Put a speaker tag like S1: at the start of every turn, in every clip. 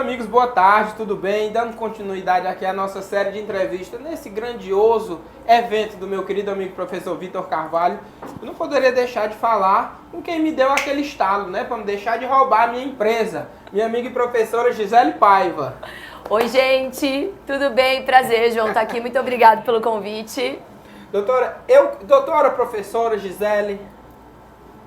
S1: amigos, boa tarde, tudo bem? Dando continuidade aqui à nossa série de entrevistas nesse grandioso evento do meu querido amigo professor Vitor Carvalho. Eu não poderia deixar de falar com quem me deu aquele estalo, né? Para não deixar de roubar a minha empresa, minha amiga e professora Gisele Paiva.
S2: Oi, gente, tudo bem? Prazer, João, estar aqui. Muito obrigado pelo convite.
S1: Doutora professora Gisele.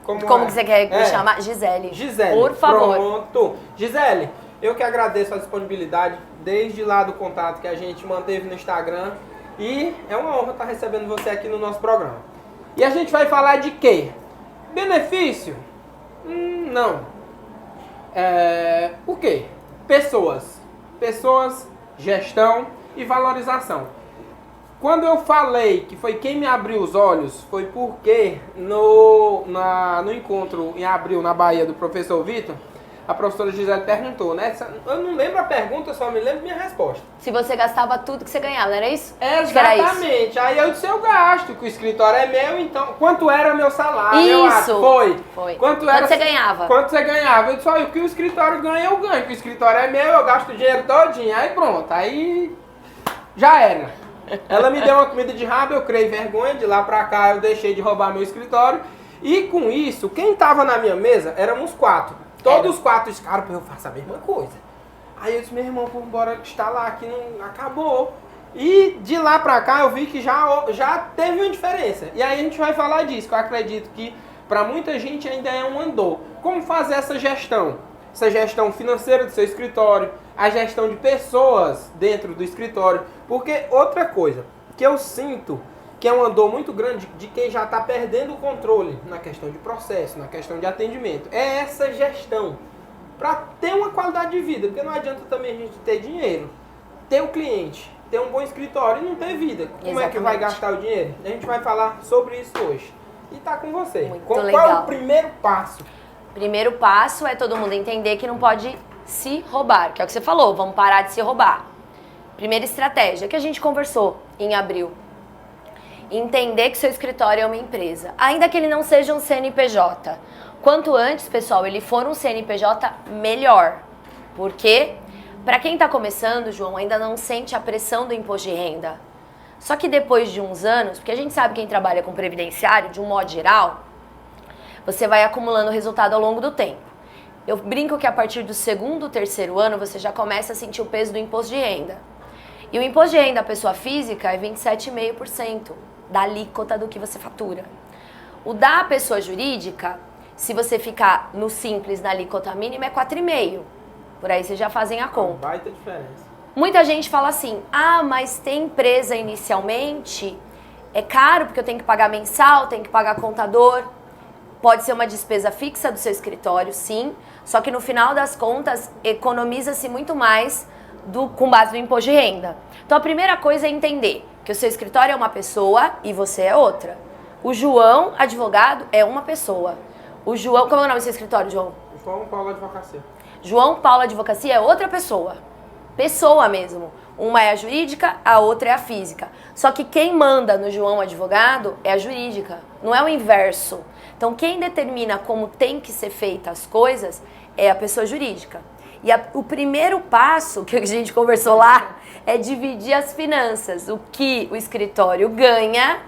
S2: Como que você quer me chamar? Gisele.
S1: Gisele,
S2: por favor.
S1: Pronto. Gisele, eu que agradeço a disponibilidade desde lá do contato que a gente manteve no Instagram. E é uma honra estar recebendo você aqui no nosso programa. E a gente vai falar de quê? Benefício? Não. O quê? Pessoas. Pessoas, gestão e valorização. Quando eu falei que foi quem me abriu os olhos, foi porque no encontro em abril na Bahia do professor Vitor, a professora Gisele perguntou, né? Eu não lembro a pergunta, eu só me lembro minha resposta.
S2: Se você gastava tudo que você ganhava, não era isso?
S1: Exatamente. Aí eu disse, eu gasto, que o escritório é meu, então quanto era meu salário?
S2: Isso!
S1: Foi.
S2: Quanto você ganhava?
S1: Quanto você ganhava? Eu disse, olha, o que o escritório ganha, eu ganho. Que o escritório é meu, eu gasto o dinheiro todinho. Aí pronto, aí já era. Ela me deu uma comida de rabo, eu criei vergonha, de lá pra cá eu deixei de roubar meu escritório. E com isso, quem tava na minha mesa, éramos 4. Todos os 4 disseram, eu faço a mesma coisa. Aí eu disse, meu irmão, bora instalar aqui, não acabou. E de lá pra cá eu vi que já teve uma diferença. E aí a gente vai falar disso, que eu acredito que pra muita gente ainda é um andor. Como fazer essa gestão? Essa gestão financeira do seu escritório, a gestão de pessoas dentro do escritório. Porque outra coisa que eu sinto que é um andor muito grande de quem já está perdendo o controle na questão de processo, na questão de atendimento, é essa gestão. Para ter uma qualidade de vida, porque não adianta também a gente ter dinheiro, ter o cliente, ter um bom escritório e não ter vida. Como Exatamente. É que vai gastar o dinheiro? A gente vai falar sobre isso hoje. E tá com você. Qual é o primeiro passo?
S2: Primeiro passo é todo mundo entender que não pode se roubar, que é o que você falou, vamos parar de se roubar. Primeira estratégia que a gente conversou em abril. Entender que seu escritório é uma empresa, ainda que ele não seja um CNPJ. Quanto antes, pessoal, ele for um CNPJ, melhor. Porque, para quem está começando, João, ainda não sente a pressão do imposto de renda. Só que depois de uns anos, porque a gente sabe quem trabalha com previdenciário, de um modo geral, você vai acumulando resultado ao longo do tempo. Eu brinco que a partir do 2º, 3º ano, você já começa a sentir o peso do imposto de renda. E o imposto de renda da pessoa física é 27,5% da alíquota do que você fatura. O da pessoa jurídica, se você ficar no simples, na alíquota mínima, é 4,5%. Por aí vocês já fazem a conta.
S1: Baita diferença.
S2: Muita gente fala assim, mas tem empresa inicialmente, é caro porque eu tenho que pagar mensal, tenho que pagar contador. Pode ser uma despesa fixa do seu escritório, sim, só que no final das contas, economiza-se muito mais com base no imposto de renda. Então a primeira coisa é entender que o seu escritório é uma pessoa e você é outra. O João, advogado, é uma pessoa. O João, como é o nome do seu escritório, João?
S1: João Paulo Advocacia.
S2: João Paulo Advocacia é outra pessoa. Pessoa mesmo. Uma é a jurídica, a outra é a física. Só que quem manda no João Advogado é a jurídica, não é o inverso. Então quem determina como tem que ser feitas as coisas é a pessoa jurídica. E o primeiro passo que a gente conversou lá é dividir as finanças, o que o escritório ganha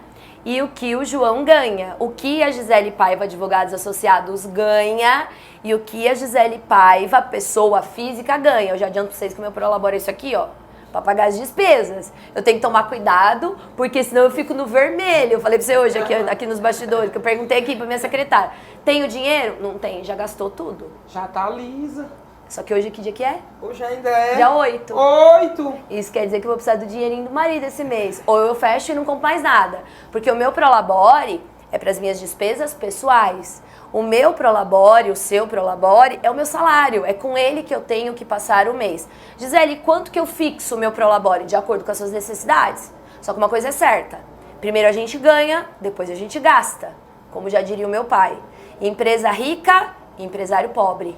S2: e o que o João ganha, o que a Gisele Paiva Advogados Associados ganha e o que a Gisele Paiva, pessoa física, ganha. Eu já adianto pra vocês que o meu prolabora é isso aqui, ó, para pagar as despesas. Eu tenho que tomar cuidado, porque senão eu fico no vermelho. Eu falei pra você hoje aqui nos bastidores, que eu perguntei aqui pra minha secretária, tenho dinheiro? Não tem, já gastou tudo.
S1: Já tá lisa.
S2: Só que hoje que dia que é?
S1: Hoje ainda é...
S2: Dia 8.
S1: 8!
S2: Isso quer dizer que eu vou precisar do dinheirinho do marido esse mês. Ou eu fecho e não compro mais nada. Porque o meu Prolabore é para as minhas despesas pessoais. O meu Prolabore, o seu Prolabore, é o meu salário. É com ele que eu tenho que passar o mês. Gisele, quanto que eu fixo o meu Prolabore? De acordo com as suas necessidades. Só que uma coisa é certa. Primeiro a gente ganha, depois a gente gasta. Como já diria o meu pai. Empresa rica, empresário pobre.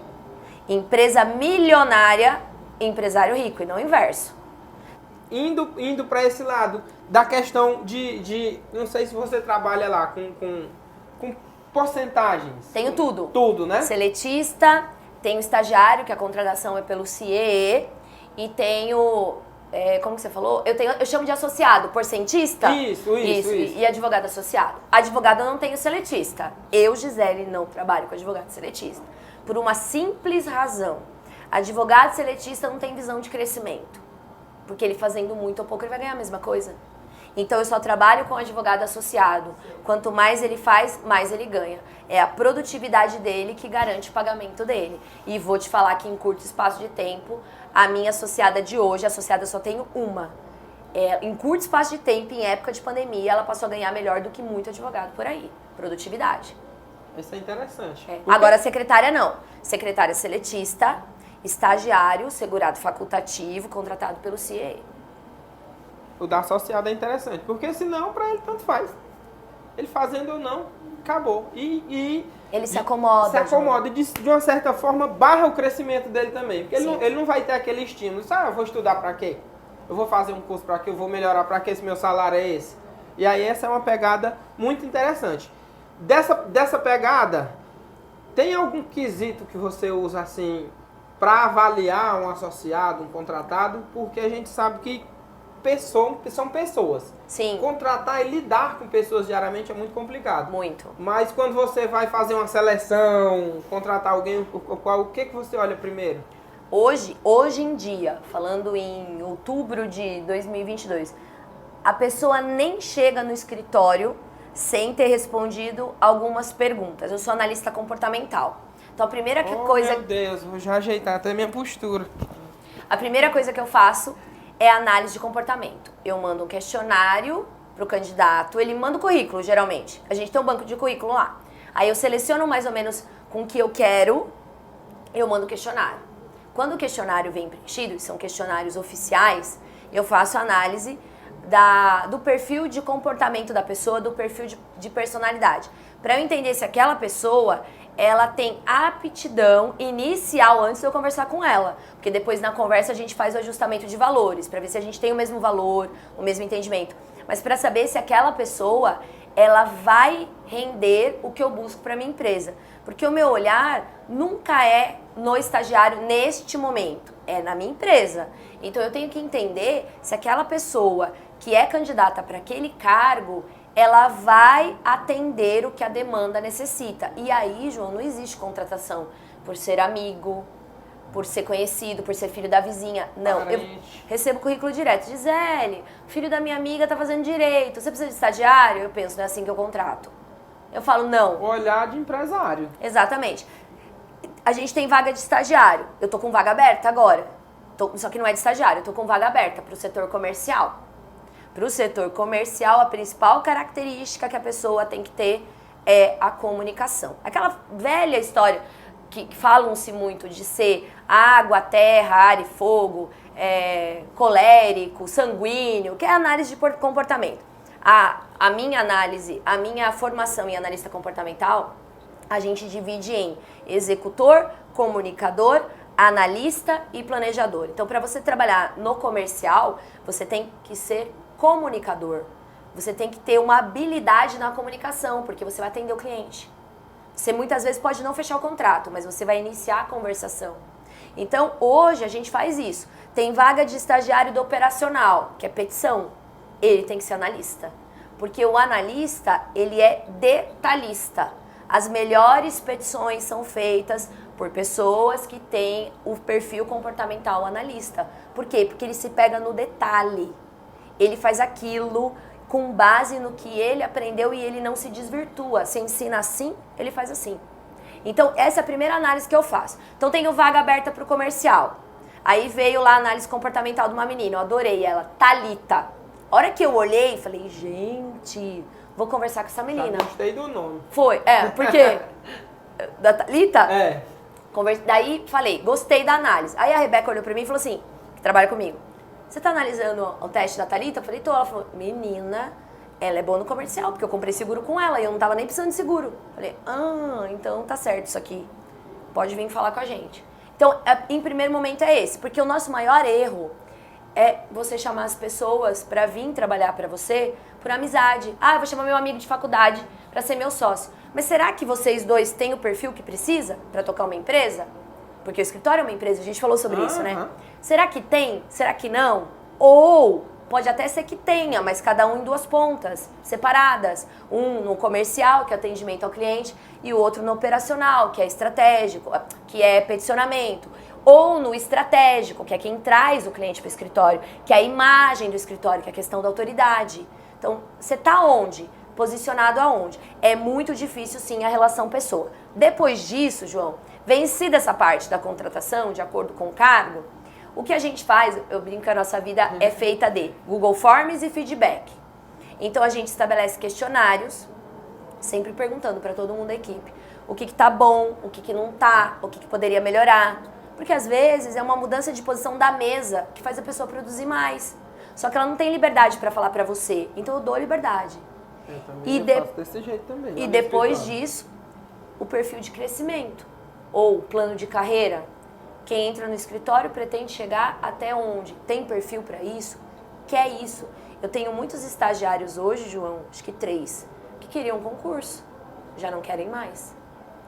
S2: Empresa milionária, empresário rico, e não o inverso.
S1: Indo para esse lado da questão de... Não sei se você trabalha lá com porcentagens.
S2: Tenho tudo.
S1: Tudo, né?
S2: Seletista, Tem o estagiário, que a contratação é pelo CIEE, e tem o... como que você falou? Eu chamo de associado, porcentista.
S1: Isso.
S2: E advogado associado. Advogado não tem o seletista. Eu, Gisele, não trabalho com advogado seletista. Por uma simples razão. Advogado seletista não tem visão de crescimento. Porque ele fazendo muito ou pouco, ele vai ganhar a mesma coisa. Então, eu só trabalho com advogado associado. Quanto mais ele faz, mais ele ganha. É a produtividade dele que garante o pagamento dele. E vou te falar que em curto espaço de tempo, a minha associada de hoje, associada eu só tenho uma. Em curto espaço de tempo, em época de pandemia, ela passou a ganhar melhor do que muito advogado por aí. Produtividade.
S1: Isso é interessante.
S2: Agora, secretária não. Secretária seletista, estagiário, segurado facultativo, contratado pelo CIE.
S1: O da associado é interessante, porque senão pra ele tanto faz. Ele fazendo ou não, acabou. E
S2: ele se acomoda.
S1: Se acomoda e de uma certa forma barra o crescimento dele também. Porque ele não vai ter aquele estímulo. Eu vou estudar pra quê? Eu vou fazer um curso pra quê? Eu vou melhorar pra quê? Se meu salário é esse? E aí essa é uma pegada muito interessante. Dessa pegada, tem algum quesito que você usa assim pra avaliar um associado, um contratado? Porque a gente sabe que são pessoas.
S2: Sim.
S1: Contratar e lidar com pessoas diariamente é muito complicado.
S2: Muito.
S1: Mas quando você vai fazer uma seleção, contratar alguém, o que você olha primeiro?
S2: Hoje em dia, falando em outubro de 2022, a pessoa nem chega no escritório sem ter respondido algumas perguntas. Eu sou analista comportamental. Então a primeira coisa...
S1: Meu Deus, vou já ajeitar até minha postura.
S2: A primeira coisa que eu faço é análise de comportamento. Eu mando um questionário pro candidato, ele manda o currículo, geralmente. A gente tem um banco de currículo lá. Aí eu seleciono mais ou menos com o que eu quero, eu mando o questionário. Quando o questionário vem preenchido, são questionários oficiais, eu faço análise do perfil de comportamento da pessoa, do perfil de personalidade. Para eu entender se aquela pessoa ela tem aptidão inicial antes de eu conversar com ela. Porque depois na conversa a gente faz o ajustamento de valores, para ver se a gente tem o mesmo valor, o mesmo entendimento. Mas para saber se aquela pessoa, ela vai render o que eu busco para minha empresa. Porque o meu olhar nunca é no estagiário neste momento, é na minha empresa. Então eu tenho que entender se aquela pessoa que é candidata para aquele cargo, ela vai atender o que a demanda necessita. E aí, João, não existe contratação por ser amigo, por ser conhecido, por ser filho da vizinha. Não, eu recebo currículo direto. Gisele, filho da minha amiga tá fazendo direito, você precisa de estagiário? Eu penso, não é assim que eu contrato. Eu falo, não.
S1: Olhar de empresário.
S2: Exatamente. A gente tem vaga de estagiário. Eu tô com vaga aberta agora. Só que não é de estagiário, eu tô com vaga aberta para o setor comercial. Para o setor comercial, a principal característica que a pessoa tem que ter é a comunicação. Aquela velha história que falam-se muito de ser água, terra, ar e fogo, colérico, sanguíneo, que é a análise de comportamento. A minha análise, a minha formação em analista comportamental, a gente divide em executor, comunicador, analista e planejador. Então, para você trabalhar no comercial, você tem que ser comunicador. Você tem que ter uma habilidade na comunicação, porque você vai atender o cliente. Você muitas vezes pode não fechar o contrato, mas você vai iniciar a conversação. Então, hoje a gente faz isso. Tem vaga de estagiário do operacional, que é petição. Ele tem que ser analista. Porque o analista, ele é detalhista. As melhores petições são feitas por pessoas que têm o perfil comportamental analista. Por quê? Porque ele se pega no detalhe. Ele faz aquilo com base no que ele aprendeu e ele não se desvirtua. Se ensina assim, ele faz assim. Então, essa é a primeira análise que eu faço. Então, tenho vaga aberta para o comercial. Aí veio lá a análise comportamental de uma menina, eu adorei ela, Thalita. A hora que eu olhei, falei, gente, vou conversar com essa menina.
S1: Já gostei do nome.
S2: Foi, por quê? Da Thalita?
S1: É.
S2: Daí, falei, gostei da análise. Aí a Rebeca olhou pra mim e falou assim, que trabalha comigo, você tá analisando o teste da Thalita? Eu falei, tô. Ela falou, menina, ela é boa no comercial, porque eu comprei seguro com ela e eu não tava nem precisando de seguro. Eu falei, então tá certo isso aqui. Pode vir falar com a gente. Então, em primeiro momento é esse, porque o nosso maior erro é você chamar as pessoas pra vir trabalhar pra você por amizade. Eu vou chamar meu amigo de faculdade pra ser meu sócio. Mas será que vocês dois têm o perfil que precisa pra tocar uma empresa? Porque o escritório é uma empresa, a gente falou sobre isso, né?
S1: Aham.
S2: Será que tem? Será que não? Ou pode até ser que tenha, mas cada um em duas pontas, separadas. Um no comercial, que é atendimento ao cliente, e o outro no operacional, que é estratégico, que é peticionamento. Ou no estratégico, que é quem traz o cliente para o escritório, que é a imagem do escritório, que é a questão da autoridade. Então, você está onde? Posicionado aonde? É muito difícil, sim, a relação pessoa. Depois disso, João, vencida essa parte da contratação, de acordo com o cargo, o que a gente faz, eu brinco que a nossa vida é feita de Google Forms e feedback. Então, a gente estabelece questionários, sempre perguntando para todo mundo da equipe o que está bom, o que não está, o que poderia melhorar. Porque, às vezes, é uma mudança de posição da mesa que faz a pessoa produzir mais. Só que ela não tem liberdade para falar para você. Então, eu dou liberdade.
S1: Eu também faço desse jeito também.
S2: E depois disso, o perfil de crescimento ou o plano de carreira. Quem entra no escritório pretende chegar até onde? Tem perfil para isso? Quer isso? Eu tenho muitos estagiários hoje, João, acho que 3, que queriam concurso, já não querem mais.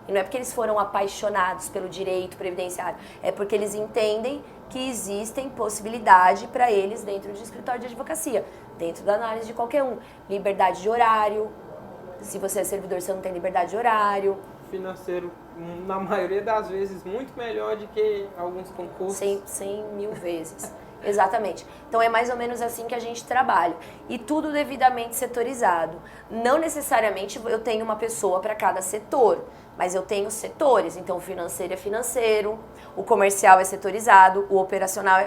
S2: E não é porque eles foram apaixonados pelo direito previdenciário, é porque eles entendem que existem possibilidade para eles dentro de escritório de advocacia, dentro da análise de qualquer um. Liberdade de horário, se você é servidor, você não tem liberdade de horário.
S1: Financeiro, na maioria das vezes, muito melhor do que alguns concursos.
S2: 100 mil vezes. Exatamente. Então é mais ou menos assim que a gente trabalha. E tudo devidamente setorizado. Não necessariamente eu tenho uma pessoa para cada setor, mas eu tenho setores. Então o financeiro é financeiro, o comercial é setorizado, o operacional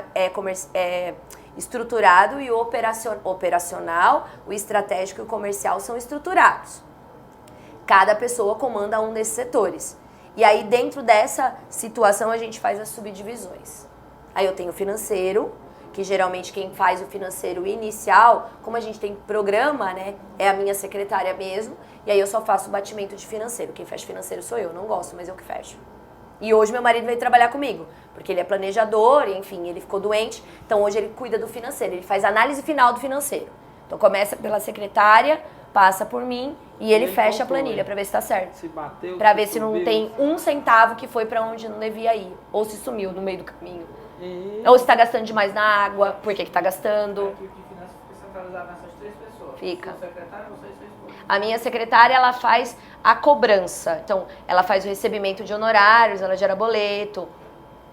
S2: é estruturado e o operacional, o estratégico e o comercial são estruturados. Cada pessoa comanda um desses setores. E aí dentro dessa situação a gente faz as subdivisões. Aí eu tenho o financeiro, que geralmente quem faz o financeiro inicial, como a gente tem programa, né, é a minha secretária mesmo, e aí eu só faço o batimento de financeiro. Quem fecha financeiro sou eu, não gosto, mas eu que fecho. E hoje meu marido veio trabalhar comigo, porque ele é planejador, enfim, ele ficou doente, então hoje ele cuida do financeiro, ele faz a análise final do financeiro. Então começa pela secretária, passa por mim e ele fecha a planilha para ver se tá certo.
S1: Se bateu,
S2: para ver se não tem um centavo que foi para onde não devia ir, ou se sumiu no meio do caminho. Ou se tá gastando demais na água, por que tá gastando.
S3: A equipe de finanças fica centralizada nessas 3 pessoas.
S2: Fica.
S3: Sua secretária, você e sua esposa.
S2: A minha secretária, ela faz a cobrança. Então, ela faz o recebimento de honorários, ela gera boleto,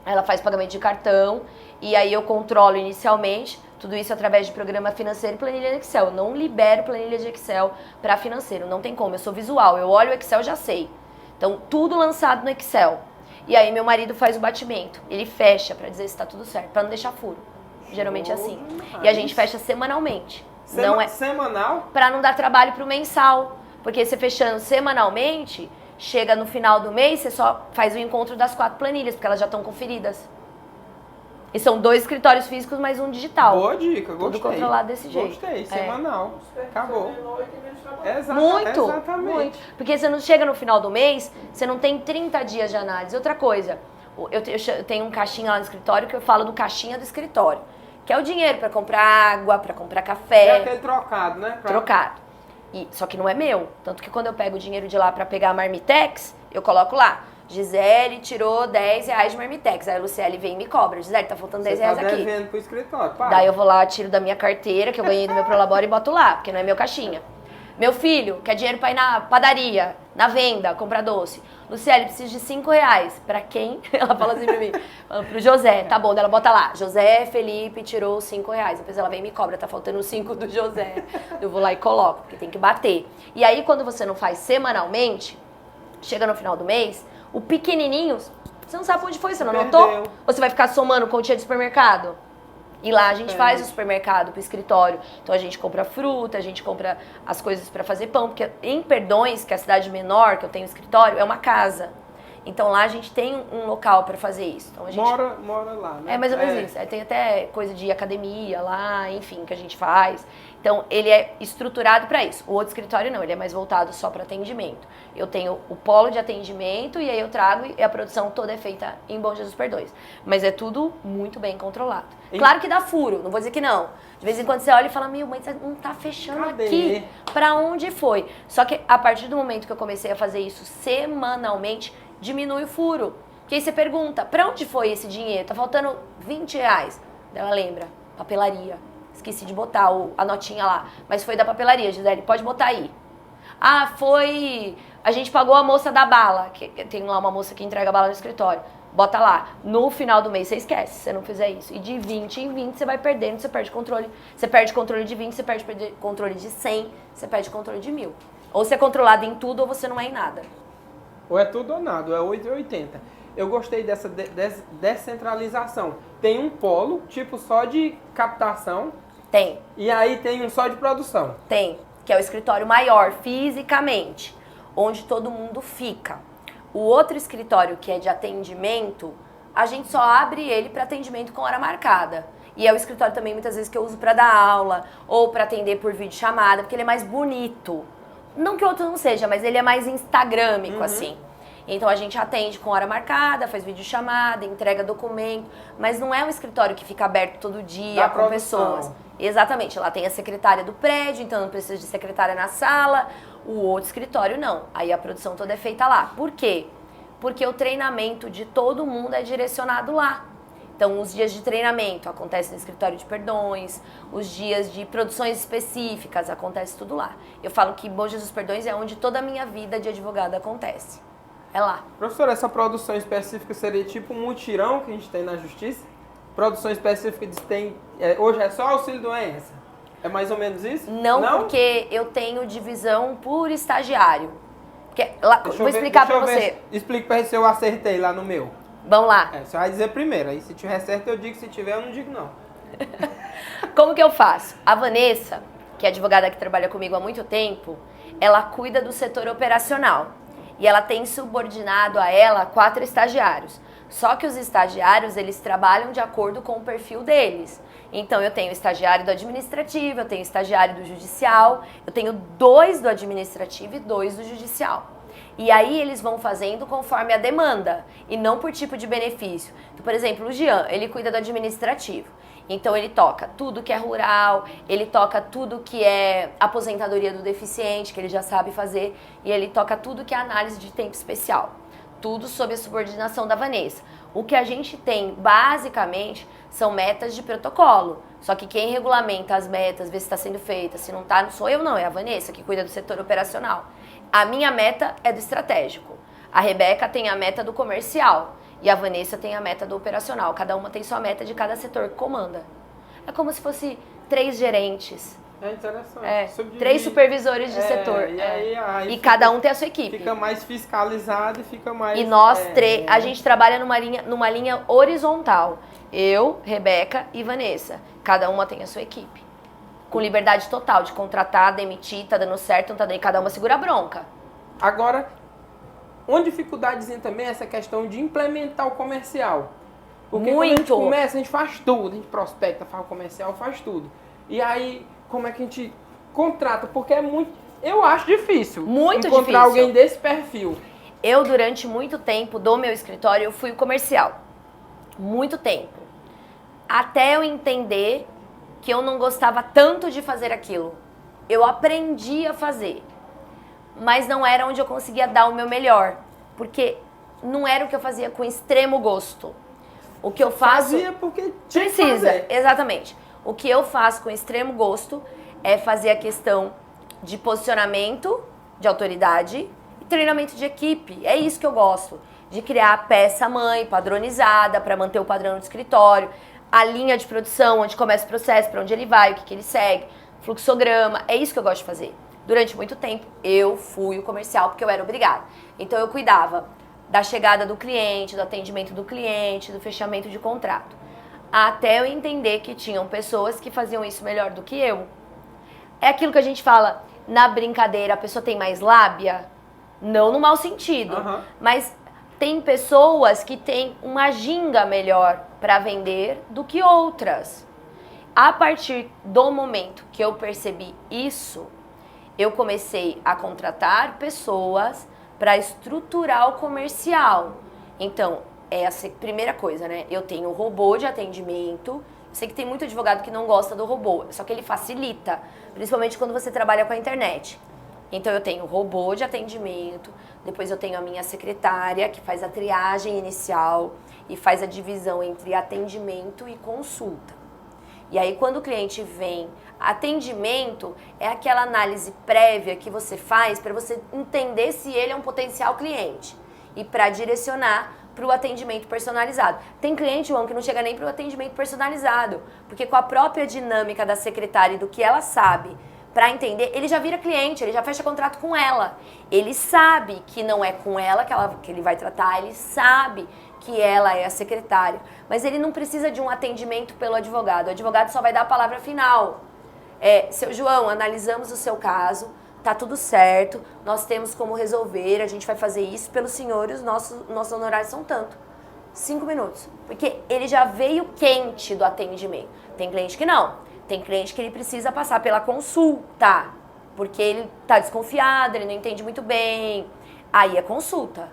S2: ela faz pagamento de cartão, e aí eu controlo inicialmente tudo isso através de programa financeiro e planilha de Excel. Eu não libero planilha de Excel para financeiro, não tem como. Eu sou visual, eu olho o Excel, já sei. Então, tudo lançado no Excel. E aí meu marido faz o batimento, ele fecha para dizer se tá tudo certo, para não deixar furo. Geralmente é assim. E a gente fecha semanalmente. Não é
S1: semanal?
S2: Para não dar trabalho pro mensal, porque você fechando semanalmente, chega no final do mês, você só faz o encontro das 4 planilhas, porque elas já estão conferidas. E são 2 escritórios físicos mais um digital.
S1: Boa dica, gostei.
S2: Tudo controlado desse jeito.
S1: Gostei, semanal. Acabou.
S2: Muito,
S1: Exatamente.
S2: muito. Porque você não chega no final do mês, você não tem 30 dias de análise. Outra coisa, eu tenho um caixinha lá no escritório que eu falo do caixinha do escritório, que é o dinheiro para comprar água, para comprar café.
S1: É aquele trocado, né?
S2: Trocado. Só que não é meu. Tanto que quando eu pego o dinheiro de lá para pegar a Marmitex, eu coloco lá. Gisele tirou 10 reais de Marmitex. Aí a Luciele vem e me cobra. Gisele, tá faltando 10 reais aqui.
S1: Você tá devendo pro escritório, para.
S2: Daí eu vou lá, tiro da minha carteira, que eu ganhei do meu Prolabore, e boto lá, porque não é meu caixinha. Meu filho quer dinheiro pra ir na padaria, na venda, comprar doce. Luciele, preciso de 5 reais. Pra quem? Ela fala assim pra mim. Pro José. Tá bom, daí ela bota lá. José Felipe tirou 5 reais. Depois ela vem e me cobra. Tá faltando 5 do José. Eu vou lá e coloco, porque tem que bater. E aí, quando você não faz semanalmente, chega no final do mês, o pequenininho, você não sabe onde foi, você não anotou? Ou você vai ficar somando continha de supermercado? E lá a gente faz o supermercado pro escritório. Então a gente compra fruta, a gente compra as coisas para fazer pão. Porque em Perdões, que é a cidade menor que eu tenho escritório, é uma casa. Então lá a gente tem um local para fazer isso. Então, a gente
S1: mora lá, né?
S2: É mais ou menos isso. Tem até coisa de academia lá, enfim, que a gente faz. Então ele é estruturado para isso. O outro escritório não, ele é mais voltado só para atendimento. Eu tenho o polo de atendimento e aí eu trago e a produção toda é feita em Bom Jesus Perdões. Mas é tudo muito bem controlado. Claro que dá furo, não vou dizer que não. De vez em quando você olha e fala, mas não tá fechando aqui. Pra onde foi? Só que a partir do momento que eu comecei a fazer isso semanalmente, diminui o furo. Porque aí você pergunta, pra onde foi esse dinheiro? Tá faltando R$20. Ela lembra, papelaria. Esqueci de botar a notinha lá. Mas foi da papelaria, Gisele, pode botar aí. Ah, foi... A gente pagou a moça da bala. Tem lá uma moça que entrega bala no escritório. Bota lá. No final do mês você esquece, se você não fizer isso. E de 20 em 20 você vai perdendo, você perde controle. Você perde controle de 20, você perde controle de 100, você perde controle de 1000. Ou você é controlado em tudo ou você não é em nada.
S1: Ou é tudo ou nada, é 8 e 80. Eu gostei dessa descentralização. Tem um polo, tipo só de captação.
S2: Tem.
S1: E aí tem um só de produção.
S2: Tem, que é o escritório maior, fisicamente, onde todo mundo fica. O outro escritório, que é de atendimento, a gente só abre ele para atendimento com hora marcada. E é o escritório também, muitas vezes, que eu uso para dar aula ou para atender por videochamada, porque ele é mais bonito. Não que o outro não seja, mas ele é mais instagrâmico, assim. Então a gente atende com hora marcada, faz videochamada, entrega documento, mas não é um escritório que fica aberto todo dia com pessoas. Exatamente, lá tem a secretária do prédio, então não precisa de secretária na sala. O outro escritório não, aí a produção toda é feita lá. Por quê? Porque o treinamento de todo mundo é direcionado lá. Então os dias de treinamento acontecem no escritório de perdões, os dias de produções específicas acontece tudo lá. Eu falo que Bom Jesus Perdões é onde toda a minha vida de advogada acontece. É lá.
S1: Professora, essa produção específica seria tipo um mutirão que a gente tem na justiça? Produção específica hoje é só auxílio doença? É mais ou menos isso?
S2: Não, porque eu tenho divisão por estagiário. Porque lá, vou explicar pra você.
S1: Explique pra ver se eu acertei lá no meu.
S2: Vamos lá.
S1: Você vai dizer primeiro, aí se tiver certo eu digo, se tiver eu não digo não.
S2: Como que eu faço? A Vanessa, que é advogada que trabalha comigo há muito tempo, ela cuida do setor operacional. E ela tem subordinado a ela 4 estagiários. Só que os estagiários, eles trabalham de acordo com o perfil deles. Então, eu tenho estagiário do administrativo, eu tenho estagiário do judicial, eu tenho 2 do administrativo e 2 do judicial. E aí, eles vão fazendo conforme a demanda, e não por tipo de benefício. Então, por exemplo, o Jean, ele cuida do administrativo. Então, ele toca tudo que é rural, ele toca tudo que é aposentadoria do deficiente, que ele já sabe fazer, e ele toca tudo que é análise de tempo especial. Tudo sob a subordinação da Vanessa. O que a gente tem, basicamente, são metas de protocolo. Só que quem regulamenta as metas, vê se está sendo feita, se não está, não sou eu não, é a Vanessa que cuida do setor operacional. A minha meta é do estratégico. A Rebeca tem a meta do comercial. E a Vanessa tem a meta do operacional. Cada uma tem sua meta de cada setor que comanda. É como se fosse 3 gerentes.
S1: É interessante.
S2: 3 supervisores de setor.
S1: Aí
S2: cada um tem a sua equipe.
S1: Fica mais fiscalizado e fica mais...
S2: E nós a gente trabalha numa linha horizontal. Eu, Rebeca e Vanessa. Cada uma tem a sua equipe. Com liberdade total de contratar, demitir, tá dando certo, não tá dando. E cada uma segura a bronca.
S1: Agora, uma dificuldadezinha também é essa questão de implementar o comercial. Porque quando a gente começa, a gente faz tudo. A gente prospecta, faz o comercial, faz tudo. E aí, como é que a gente contrata? Porque é muito... Eu acho difícil.
S2: Muito
S1: encontrar
S2: difícil.
S1: Alguém desse perfil.
S2: Eu, durante muito tempo do meu escritório, eu fui o comercial. Muito tempo. Até eu entender que eu não gostava tanto de fazer aquilo. Eu aprendi a fazer. Mas não era onde eu conseguia dar o meu melhor. Porque não era o que eu fazia com extremo gosto. O que eu faço...
S1: Fazia porque tinha que
S2: precisa,
S1: fazer.
S2: exatamente. O que eu faço com extremo gosto é fazer a questão de posicionamento, de autoridade e treinamento de equipe. É isso que eu gosto. De criar a peça-mãe padronizada para manter o padrão do escritório, a linha de produção, onde começa o processo, para onde ele vai, o que ele segue, fluxograma. É isso que eu gosto de fazer. Durante muito tempo, eu fui o comercial porque eu era obrigada. Então, eu cuidava da chegada do cliente, do atendimento do cliente, do fechamento de contrato. Até eu entender que tinham pessoas que faziam isso melhor do que eu. É aquilo que a gente fala, na brincadeira, a pessoa tem mais lábia? Não no mau sentido, mas tem pessoas que têm uma ginga melhor para vender do que outras. A partir do momento que eu percebi isso, eu comecei a contratar pessoas para estruturar o comercial. Então, essa é a primeira coisa, né? Eu tenho o robô de atendimento. Eu sei que tem muito advogado que não gosta do robô, só que ele facilita, principalmente quando você trabalha com a internet. Então eu tenho o robô de atendimento, depois eu tenho a minha secretária que faz a triagem inicial e faz a divisão entre atendimento e consulta. E aí quando o cliente vem, atendimento é aquela análise prévia que você faz para você entender se ele é um potencial cliente e para direcionar para o atendimento personalizado. Tem cliente, João, que não chega nem para o atendimento personalizado, porque com a própria dinâmica da secretária e do que ela sabe, para entender, ele já vira cliente, ele já fecha contrato com ela. Ele sabe que não é com ela que ele vai tratar, ele sabe que ela é a secretária. Mas ele não precisa de um atendimento pelo advogado. O advogado só vai dar a palavra final. Seu João, analisamos o seu caso, tá tudo certo, nós temos como resolver, a gente vai fazer isso pelos senhores, nossos honorários são tanto. 5 minutos. Porque ele já veio quente do atendimento. Tem cliente que não. Tem cliente que ele precisa passar pela consulta, porque ele tá desconfiado, ele não entende muito bem. Aí é consulta.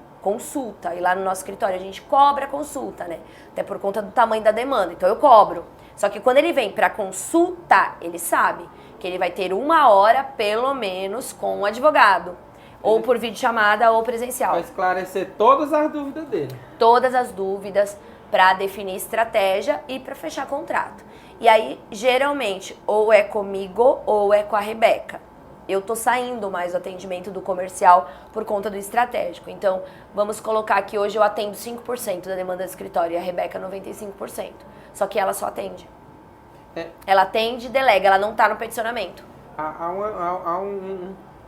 S2: E lá no nosso escritório a gente cobra a consulta, né? Até por conta do tamanho da demanda, então eu cobro. Só que quando ele vem para consulta, ele sabe que ele vai ter 1 hora, pelo menos, com o advogado. Ou por videochamada ou presencial.
S1: Vai esclarecer todas as dúvidas dele.
S2: Todas as dúvidas para definir estratégia e para fechar contrato. E aí, geralmente, ou é comigo ou é com a Rebeca. Eu tô saindo mais do atendimento do comercial por conta do estratégico. Então, vamos colocar que hoje eu atendo 5% da demanda do escritório e a Rebeca 95%. Só que ela só atende. Ela atende e delega, ela não tá no peticionamento.
S1: Há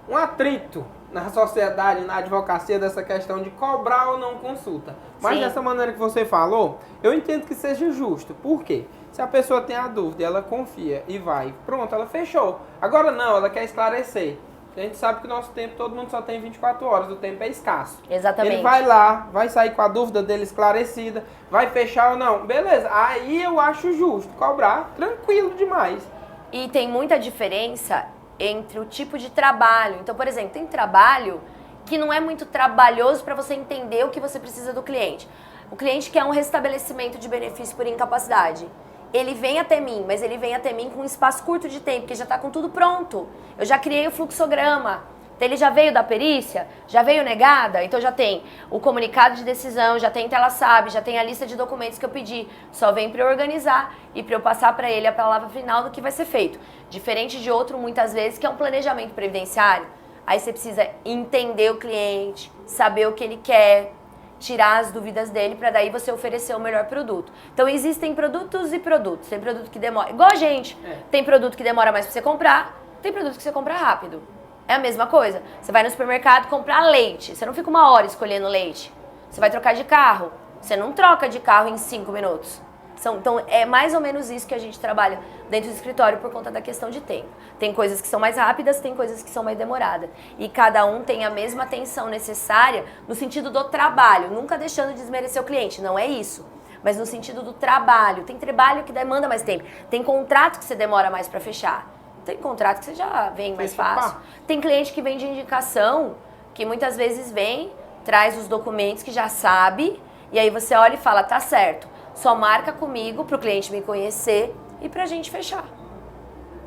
S1: um atrito na sociedade, na advocacia, dessa questão de cobrar ou não consulta. Mas dessa maneira que você falou, eu entendo que seja justo. Por quê? Se a pessoa tem a dúvida, ela confia e vai, pronto, ela fechou. Agora não, ela quer esclarecer. A gente sabe que o nosso tempo, todo mundo só tem 24 horas, o tempo é escasso.
S2: Exatamente.
S1: Ele vai lá, vai sair com a dúvida dele esclarecida, vai fechar ou não. Beleza, aí eu acho justo cobrar, tranquilo demais.
S2: E tem muita diferença entre o tipo de trabalho. Então, por exemplo, tem trabalho que não é muito trabalhoso para você entender o que você precisa do cliente. O cliente quer um restabelecimento de benefício por incapacidade. Ele vem até mim, mas ele vem até mim com um espaço curto de tempo, porque já está com tudo pronto. Eu já criei o fluxograma. Então ele já veio da perícia, já veio negada, então já tem o comunicado de decisão, já tem tela SAB, já tem a lista de documentos que eu pedi. Só vem para eu organizar e para eu passar para ele a palavra final do que vai ser feito. Diferente de outro, muitas vezes, que é um planejamento previdenciário. Aí você precisa entender o cliente, saber o que ele quer, tirar as dúvidas dele para daí você oferecer o melhor produto. Então existem produtos e produtos. Tem produto que demora, igual a gente. Tem produto que demora mais para você comprar, tem produto que você compra rápido. É a mesma coisa. Você vai no supermercado comprar leite. Você não fica 1 hora escolhendo leite. Você vai trocar de carro. Você não troca de carro em 5 minutos. Então, é mais ou menos isso que a gente trabalha dentro do escritório por conta da questão de tempo. Tem coisas que são mais rápidas, tem coisas que são mais demoradas. E cada um tem a mesma atenção necessária no sentido do trabalho. Nunca deixando de desmerecer o cliente. Não é isso. Mas no sentido do trabalho. Tem trabalho que demanda mais tempo. Tem contrato que você demora mais para fechar. Tem contrato que você já vem mais fácil. Tem cliente que vem de indicação, que muitas vezes vem, traz os documentos que já sabe, e aí você olha e fala, tá certo, só marca comigo pro cliente me conhecer e pra gente fechar.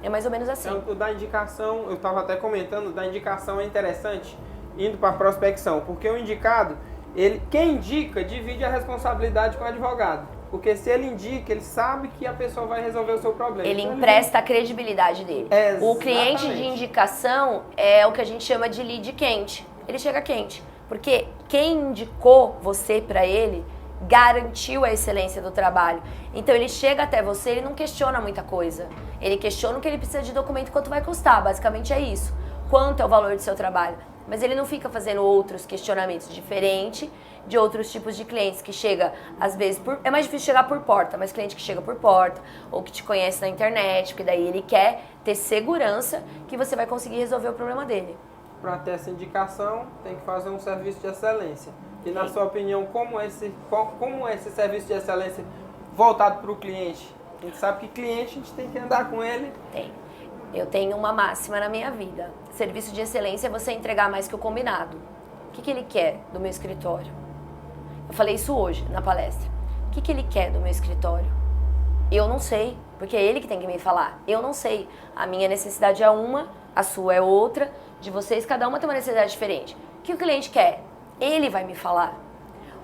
S2: É mais ou menos assim.
S1: Então, o da indicação, eu estava até comentando, da indicação é interessante, indo para a prospecção, porque o indicado, quem indica divide a responsabilidade com o advogado. Porque se ele indica, ele sabe que a pessoa vai resolver o seu problema.
S2: Ele
S1: então,
S2: empresta a credibilidade dele. O cliente de indicação é o que a gente chama de lead quente. Ele chega quente. Porque quem indicou você para ele garantiu a excelência do trabalho. Então ele chega até você, ele não questiona muita coisa. Ele questiona o que ele precisa de documento, quanto vai custar. Basicamente é isso. Quanto é o valor do seu trabalho. Mas ele não fica fazendo outros questionamentos diferentes de outros tipos de clientes que chega, às vezes, é mais difícil chegar por porta, mas cliente que chega por porta ou que te conhece na internet, porque daí ele quer ter segurança que você vai conseguir resolver o problema dele.
S1: Para ter essa indicação, tem que fazer um serviço de excelência. E na sua opinião, como é esse serviço de excelência voltado para o cliente? A gente sabe que cliente, a gente tem que andar com ele.
S2: Tem. Eu tenho uma máxima na minha vida. Serviço de excelência é você entregar mais que o combinado. O que ele quer do meu escritório? Eu falei isso hoje na palestra. O que ele quer do meu escritório? Eu não sei, porque é ele que tem que me falar. Eu não sei. A minha necessidade é uma, a sua é outra. de vocês, cada uma tem uma necessidade diferente. O que o cliente quer? Ele vai me falar.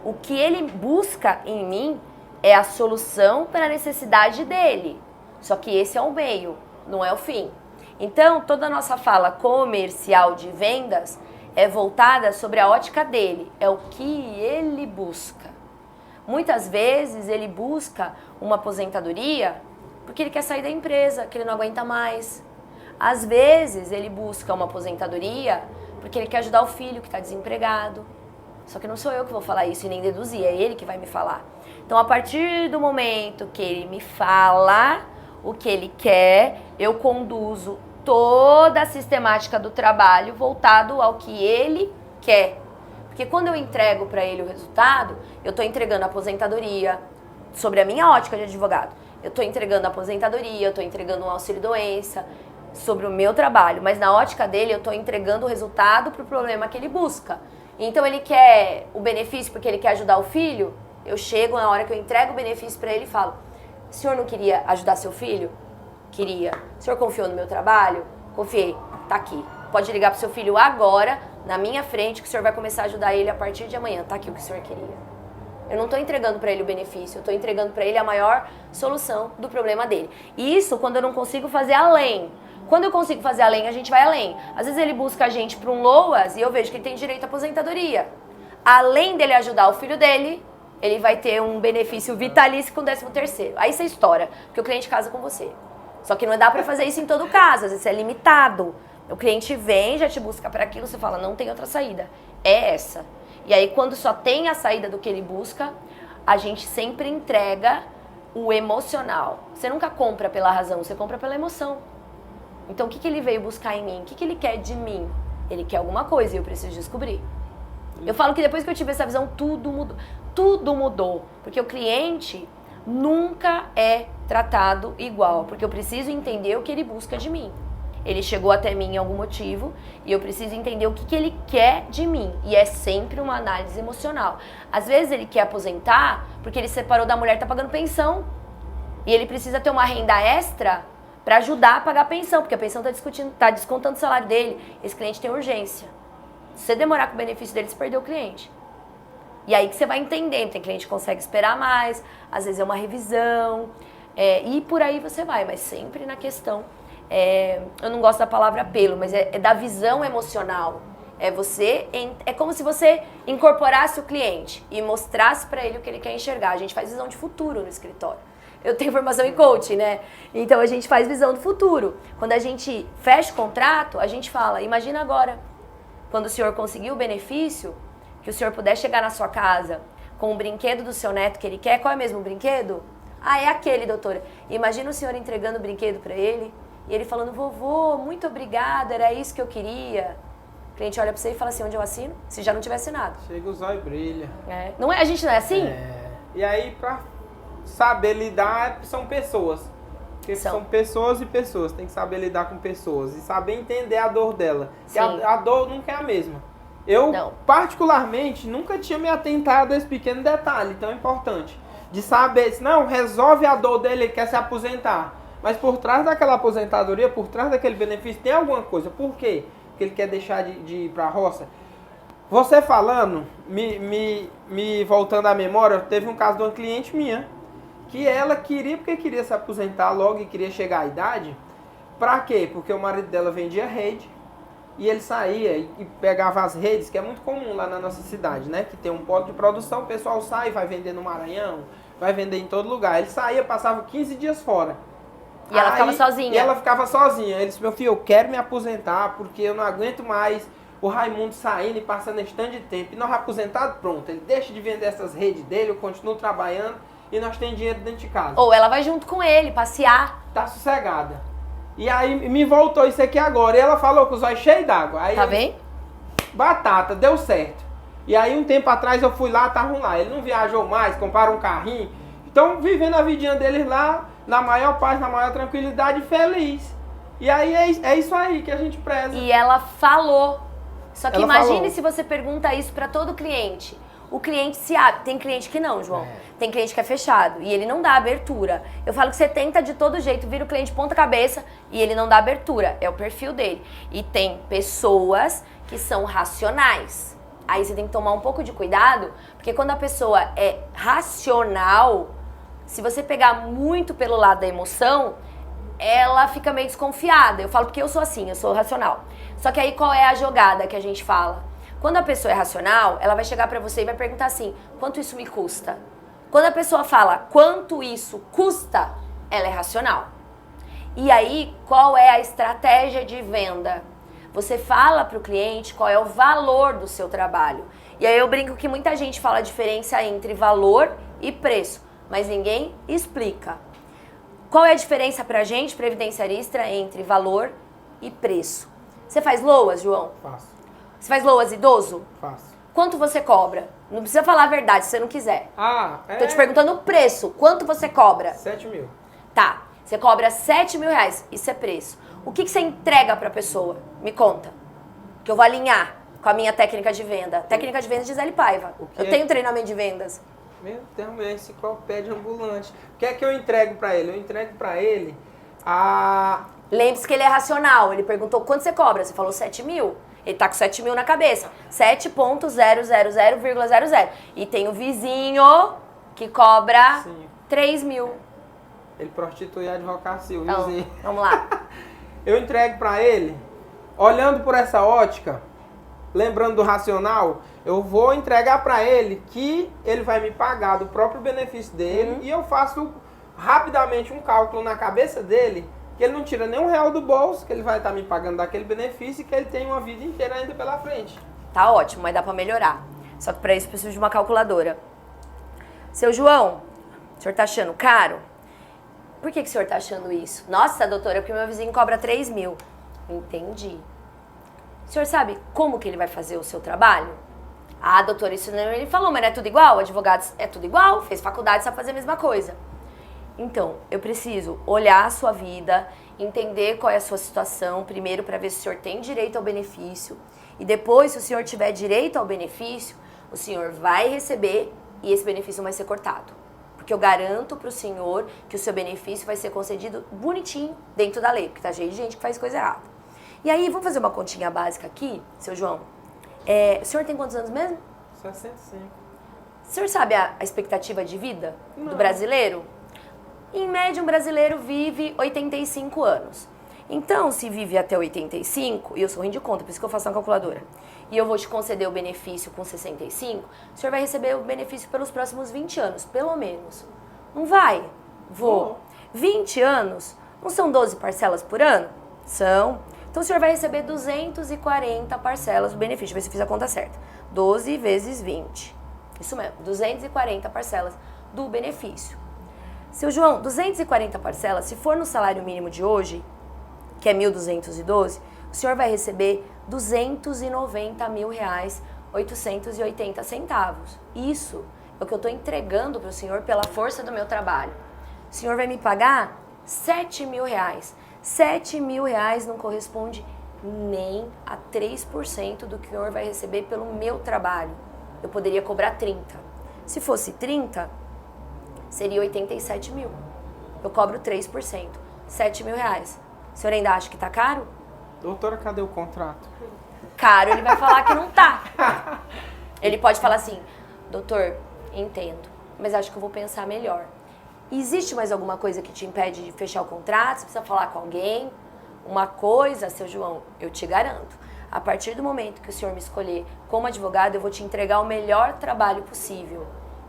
S2: O que ele busca em mim é a solução para a necessidade dele. Só que esse é o meio, não é o fim. Então, toda a nossa fala comercial de vendas é voltada sobre a ótica dele. É o que ele busca. Muitas vezes ele busca uma aposentadoria porque ele quer sair da empresa, que ele não aguenta mais. Às vezes ele busca uma aposentadoria porque ele quer ajudar o filho que está desempregado. Só que não sou eu que vou falar isso e nem deduzir, é ele que vai me falar. Então, a partir do momento que ele me fala o que ele quer, eu conduzo toda a sistemática do trabalho voltado ao que ele quer. Porque quando eu entrego para ele o resultado, eu estou entregando a aposentadoria, sobre a minha ótica de advogado. Eu estou entregando a aposentadoria, eu estou entregando um auxílio-doença, sobre o meu trabalho. Mas na ótica dele, eu estou entregando o resultado para o problema que ele busca. Então ele quer o benefício porque ele quer ajudar o filho, eu chego na hora que eu entrego o benefício para ele e falo: o senhor não queria ajudar seu filho? Queria. O senhor confiou no meu trabalho? Confiei. Tá aqui. Pode ligar pro seu filho agora, na minha frente, que o senhor vai começar a ajudar ele a partir de amanhã. Tá aqui o que o senhor queria. Eu não estou entregando para ele o benefício, eu estou entregando para ele a maior solução do problema dele. E isso quando eu não consigo fazer além. Quando eu consigo fazer além, a gente vai além. Às vezes ele busca a gente para um LOAS e eu vejo que ele tem direito à aposentadoria. Além dele ajudar o filho dele, ele vai ter um benefício vitalício com 13º. Aí você estoura, porque o cliente casa com você. Só que não dá para fazer isso em todo caso, às vezes é limitado. O cliente vem, já te busca para aquilo, você fala: não tem outra saída, é essa. E aí quando só tem a saída do que ele busca, a gente sempre entrega o emocional. Você nunca compra pela razão, você compra pela emoção. Então, o que ele veio buscar em mim? O que ele quer de mim? Ele quer alguma coisa e eu preciso descobrir. Eu falo que depois que eu tive essa visão, tudo mudou. Tudo mudou. Porque o cliente nunca é tratado igual. Porque eu preciso entender o que ele busca de mim. Ele chegou até mim em algum motivo e eu preciso entender o que ele quer de mim. E é sempre uma análise emocional. Às vezes ele quer aposentar porque ele separou da mulher e está pagando pensão. E ele precisa ter uma renda extra para ajudar a pagar a pensão, porque a pensão está descontando o salário dele. Esse cliente tem urgência. Se você demorar com o benefício dele, você perdeu o cliente. E aí que você vai entendendo. Tem cliente que consegue esperar mais, às vezes é uma revisão, e por aí você vai, mas sempre na questão, eu não gosto da palavra apelo, mas é da visão emocional. É como se você incorporasse o cliente e mostrasse para ele o que ele quer enxergar. A gente faz visão de futuro no escritório. Eu tenho formação em coaching, né? Então a gente faz visão do futuro. Quando a gente fecha o contrato, a gente fala: imagina agora, quando o senhor conseguir o benefício, que o senhor puder chegar na sua casa com o brinquedo do seu neto que ele quer. Qual é mesmo o brinquedo? Ah, é aquele, doutora. Imagina o senhor entregando o brinquedo para ele e ele falando: vovô, muito obrigada, era isso que eu queria. O cliente olha para você e fala assim: onde eu assino? Se já não tiver assinado.
S1: Chega o zóio e brilha.
S2: Não é? A gente não é assim?
S1: E aí, pra saber lidar, são pessoas. Porque são pessoas e pessoas. Tem que saber lidar com pessoas e saber entender a dor dela. Porque a dor nunca é a mesma. Eu, particularmente, nunca tinha me atentado a esse pequeno detalhe tão importante. De saber, não, resolve a dor dele, ele quer se aposentar. Mas por trás daquela aposentadoria, por trás daquele benefício, tem alguma coisa. Por quê? Porque ele quer deixar de ir pra roça. Você falando, me voltando à memória, teve um caso de uma cliente minha, que ela queria se aposentar logo e queria chegar à idade. Pra quê? Porque o marido dela vendia rede e ele saía e pegava as redes, que é muito comum lá na nossa cidade, né? Que tem um polo de produção, o pessoal sai, vai vender no Maranhão, vai vender em todo lugar. Ele saía, passava 15 dias fora.
S2: E ela ficava sozinha.
S1: E ela ficava sozinha. Ele disse: meu filho, eu quero me aposentar porque eu não aguento mais o Raimundo saindo e passando esse tanto de tempo. E nós aposentados, pronto. Ele deixa de vender essas redes dele, eu continuo trabalhando e nós temos dinheiro dentro de casa.
S2: Ou ela vai junto com ele, passear.
S1: Tá sossegada. E aí me voltou isso aqui agora. E ela falou com os olhos cheios d'água.
S2: Tá bem?
S1: Batata, deu certo. E aí um tempo atrás eu fui lá, estavam lá. Ele não viajou mais, compraram um carrinho. Então vivendo a vidinha deles lá, na maior paz, na maior tranquilidade, feliz. E aí é isso aí que a gente preza.
S2: E ela falou. Só que
S1: Ela
S2: imagine
S1: falou.
S2: se você pergunta isso para todo cliente. o cliente se abre. Tem cliente que não, João. Tem cliente que é fechado e ele não dá abertura. Eu falo que você tenta de todo jeito, vira o cliente ponta cabeça e ele não dá abertura. É o perfil dele. E tem pessoas que são racionais. Aí você tem que tomar um pouco de cuidado, porque quando a pessoa é racional, se você pegar muito pelo lado da emoção, ela fica meio desconfiada. Eu falo porque eu sou assim, eu sou racional. Só que aí qual é a jogada que a gente fala? Quando a pessoa é racional, ela vai chegar pra você e vai perguntar assim, quanto isso me custa? Quando a pessoa fala quanto isso custa, ela é racional. E aí, qual é a estratégia de venda? Você fala pro cliente qual é o valor do seu trabalho. E aí eu brinco que muita gente fala a diferença entre valor e preço, mas ninguém explica. Qual é a diferença pra gente, previdenciarista, entre valor e preço? Você faz LOAS, João?
S1: Faço.
S2: Você faz LOAS idoso?
S1: Faço.
S2: Quanto você cobra? Não precisa falar a verdade se você não quiser. Tô te
S1: É
S2: perguntando o preço. Quanto você cobra?
S1: 7 mil.
S2: Tá, você cobra 7 mil reais. Isso é preço. O que você entrega pra pessoa? Me conta. Que eu vou alinhar com a minha técnica de venda. Técnica de vendas de Gisele Paiva.
S1: O que
S2: Eu
S1: é?
S2: tenho treinamento de vendas.
S1: Meu Deus, meu enciclopédia ambulante. O que é que eu entrego pra ele? Eu entrego pra ele a...
S2: Lembre-se que ele é racional. Ele perguntou quanto você cobra. Você falou 7 mil. Ele tá com 7 mil na cabeça. 7.000,00. E tem o vizinho que cobra
S1: Sim.
S2: 3 mil.
S1: Ele prostitui a advocacia, o
S2: Então,
S1: vizinho.
S2: vamos lá.
S1: Eu entrego pra ele, olhando por essa ótica, lembrando do racional, eu vou entregar pra ele que ele vai me pagar do próprio benefício dele e eu faço rapidamente um cálculo na cabeça dele que ele não tira nem R$1 do bolso, que ele vai estar me pagando daquele benefício e que ele tem uma vida inteira ainda pela frente.
S2: Tá ótimo, mas dá pra melhorar. Só que pra isso eu preciso de uma calculadora. Seu João, o senhor tá achando caro? Por que o senhor tá achando isso? Nossa, doutora, porque meu vizinho cobra 3 mil. Entendi. O senhor sabe como que ele vai fazer o seu trabalho? Ah, doutora, isso não ele falou, mas não é tudo igual? Advogados é tudo igual, fez faculdade, sabe fazer a mesma coisa. Então, eu preciso olhar a sua vida, entender qual é a sua situação, primeiro para ver se o senhor tem direito ao benefício, e depois, se o senhor tiver direito ao benefício, o senhor vai receber e esse benefício vai ser cortado. Porque eu garanto pro senhor que o seu benefício vai ser concedido bonitinho dentro da lei, porque tá cheio de gente que faz coisa errada. E aí, vamos fazer uma continha básica aqui, seu João? O senhor tem quantos anos mesmo?
S1: 65.
S2: O senhor sabe a expectativa de vida do
S1: Não.
S2: brasileiro? Em média, um brasileiro vive 85 anos. Então, se vive até 85, e eu sou ruim de conta, por isso que eu faço uma calculadora, e eu vou te conceder o benefício com 65, o senhor vai receber o benefício pelos próximos 20 anos, pelo menos. Não vai? Vou. 20 anos, não são 12 parcelas por ano? São. Então, o senhor vai receber 240 parcelas do benefício. Deixa eu ver se eu fiz a conta certa. 12 vezes 20. Isso mesmo, 240 parcelas do benefício. Seu João, 240 parcelas, se for no salário mínimo de hoje, que é 1.212, o senhor vai receber R$290.880. Isso é o que eu estou entregando para o senhor pela força do meu trabalho. O senhor vai me pagar R$7.000. R$7.000 não corresponde nem a 3% do que o senhor vai receber pelo meu trabalho. Eu poderia cobrar 30. Se fosse 30, seria 87 mil. Eu cobro 3%, R$7.000. O senhor ainda acha que tá caro?
S1: Doutora, cadê o contrato?
S2: Caro, ele vai falar que não tá. Ele pode falar assim, doutor, entendo, mas acho que eu vou pensar melhor. Existe mais alguma coisa que te impede de fechar o contrato? Você precisa falar com alguém? Uma coisa, seu João, eu te garanto. A partir do momento que o senhor me escolher como advogado, eu vou te entregar o melhor trabalho possível,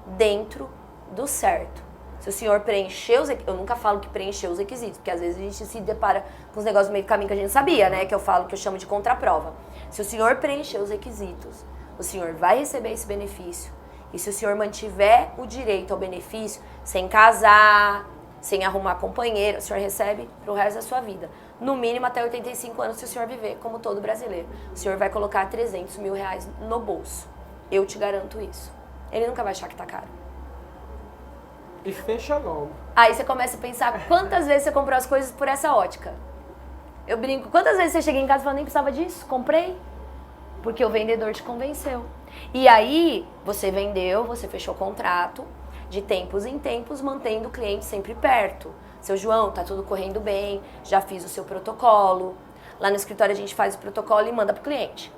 S2: dentro do certo. Se o senhor preencher os requisitos, eu nunca falo que preencheu os requisitos, porque às vezes a gente se depara com os negócios no meio do caminho que a gente sabia, né? Que eu falo, que eu chamo de contraprova. Se o senhor preencher os requisitos, o senhor vai receber esse benefício. E se o senhor mantiver o direito ao benefício, sem casar, sem arrumar companheiro, o senhor recebe pro resto da sua vida. No mínimo até 85 anos, se o senhor viver como todo brasileiro. O senhor vai colocar R$300 mil no bolso. Eu te garanto isso. Ele nunca vai achar que tá caro.
S1: E fecha logo.
S2: Aí você começa a pensar quantas vezes você comprou as coisas por essa ótica. Eu brinco, quantas vezes você chega em casa e fala, nem precisava disso, comprei? Porque o vendedor te convenceu. E aí, Você vendeu, você fechou o contrato, de tempos em tempos, mantendo o cliente sempre perto. Seu João, tá tudo correndo bem, já fiz o seu protocolo. Lá no escritório a gente faz o protocolo e manda pro cliente.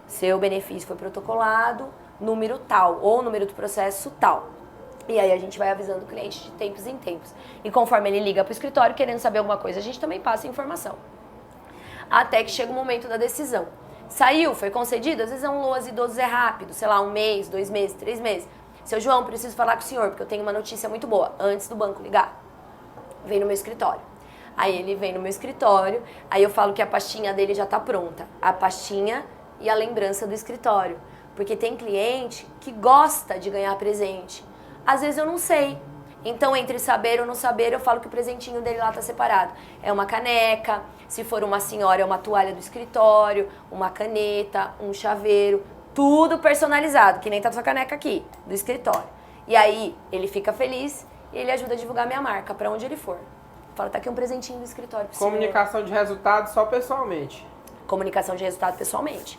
S2: Seu benefício foi protocolado, número tal, ou número do processo tal. E aí a gente vai avisando o cliente de tempos em tempos. E conforme ele liga pro escritório querendo saber alguma coisa, a gente também passa a informação. Até que chega o momento da decisão. Saiu, foi concedido, às vezes é um LOAS idoso, é rápido, sei lá, 1 mês, 2 meses, 3 meses. Seu João, preciso falar com o senhor, porque eu tenho uma notícia muito boa, antes do banco ligar. Vem no meu escritório. Aí ele vem no meu escritório, aí eu falo que a pastinha dele já tá pronta. A pastinha e a lembrança do escritório. Porque tem cliente que gosta de ganhar presente. Às vezes eu não sei. Então, entre saber ou não saber, eu falo que o presentinho dele lá tá separado. É uma caneca, se for uma senhora, é uma toalha do escritório, uma caneta, um chaveiro, tudo personalizado, que nem tá sua caneca aqui, do escritório. E aí, ele fica feliz e ele ajuda a divulgar minha marca, pra onde ele for. Fala, tá aqui um presentinho do escritório pro senhor.
S1: Comunicação de resultados só pessoalmente.
S2: Comunicação de resultado pessoalmente.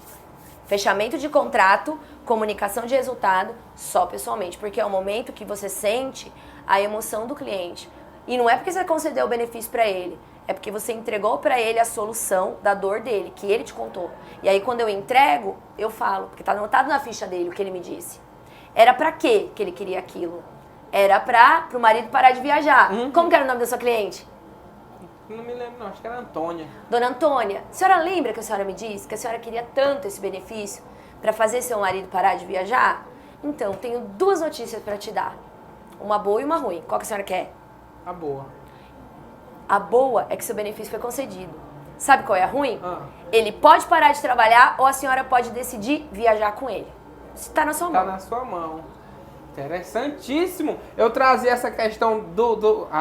S2: Fechamento de contrato, comunicação de resultado só pessoalmente, porque é o momento que você sente a emoção do cliente. E não é porque você concedeu o benefício para ele, é porque você entregou para ele a solução da dor dele, que ele te contou. E aí quando eu entrego, eu falo, porque tá anotado na ficha dele o que ele me disse. Era para quê que ele queria aquilo? Era pro marido parar de viajar. Como que era o nome da sua cliente?
S1: Não me lembro não, acho que era Antônia.
S2: Dona Antônia, a senhora lembra que a senhora me disse que a senhora queria tanto esse benefício para fazer seu marido parar de viajar? Então, tenho 2 notícias para te dar. Uma boa e uma ruim. Qual que a senhora quer?
S1: A boa.
S2: A boa é que seu benefício foi concedido. Sabe qual é a ruim? Ele pode parar de trabalhar ou a senhora pode decidir viajar com ele. Isso tá na sua mão.
S1: Tá na sua mão. Interessantíssimo. Eu trazia essa questão